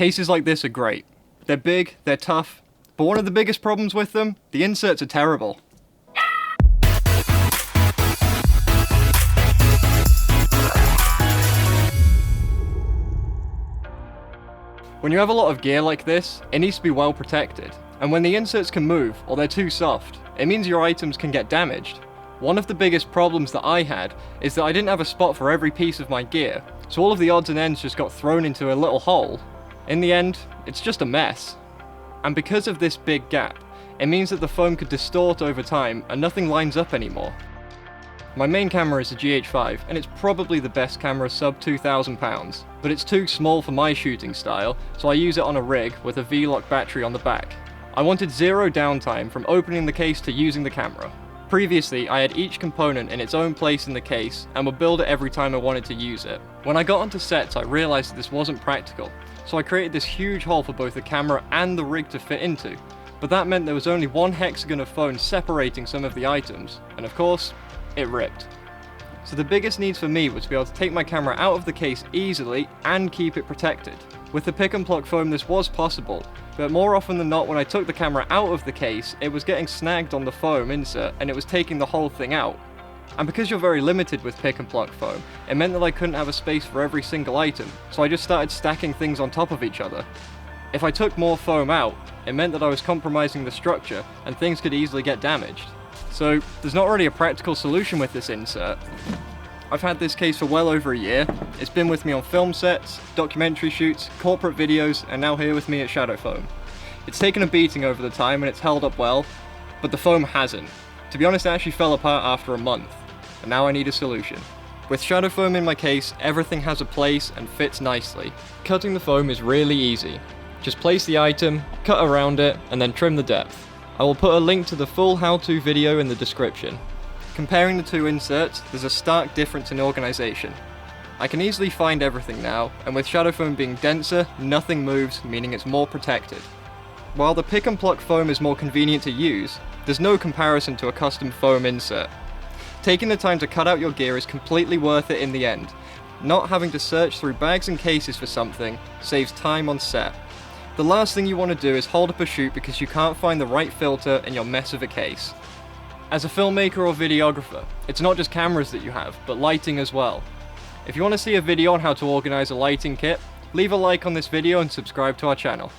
Cases like this are great. They're big, they're tough, but one of the biggest problems with them, the inserts are terrible. When you have a lot of gear like this, it needs to be well protected. And when the inserts can move, or they're too soft, it means your items can get damaged. One of the biggest problems that I had is that I didn't have a spot for every piece of my gear, so all of the odds and ends just got thrown into a little hole. In the end, it's just a mess. And because of this big gap, it means that the foam could distort over time and nothing lines up anymore. My main camera is a GH5, and it's probably the best camera sub £2,000, but it's too small for my shooting style, so I use it on a rig with a V-lock battery on the back. I wanted zero downtime from opening the case to using the camera. Previously, I had each component in its own place in the case, and would build it every time I wanted to use it. When I got onto sets, I realised that this wasn't practical, so I created this huge hole for both the camera and the rig to fit into. But that meant there was only one hexagon of foam separating some of the items, and of course, it ripped. So the biggest needs for me was to be able to take my camera out of the case easily and keep it protected. With the pick and pluck foam this was possible, but more often than not when I took the camera out of the case, it was getting snagged on the foam insert and it was taking the whole thing out. And because you're very limited with pick and pluck foam, it meant that I couldn't have a space for every single item, so I just started stacking things on top of each other. If I took more foam out, it meant that I was compromising the structure and things could easily get damaged. So there's not really a practical solution with this insert. I've had this case for well over a year. It's been with me on film sets, documentary shoots, corporate videos, and now here with me at Shadow Foam. It's taken a beating over the time and it's held up well, but the foam hasn't. To be honest, it actually fell apart after a month, and now I need a solution. With Shadow Foam in my case, everything has a place and fits nicely. Cutting the foam is really easy. Just place the item, cut around it, and then trim the depth. I will put a link to the full how-to video in the description. Comparing the two inserts, there's a stark difference in organisation. I can easily find everything now, and with Shadow Foam being denser, nothing moves, meaning it's more protected. While the pick and pluck foam is more convenient to use, there's no comparison to a custom foam insert. Taking the time to cut out your gear is completely worth it in the end. Not having to search through bags and cases for something saves time on set. The last thing you want to do is hold up a shoot because you can't find the right filter in your mess of a case. As a filmmaker or videographer, it's not just cameras that you have, but lighting as well. If you want to see a video on how to organise a lighting kit, leave a like on this video and subscribe to our channel.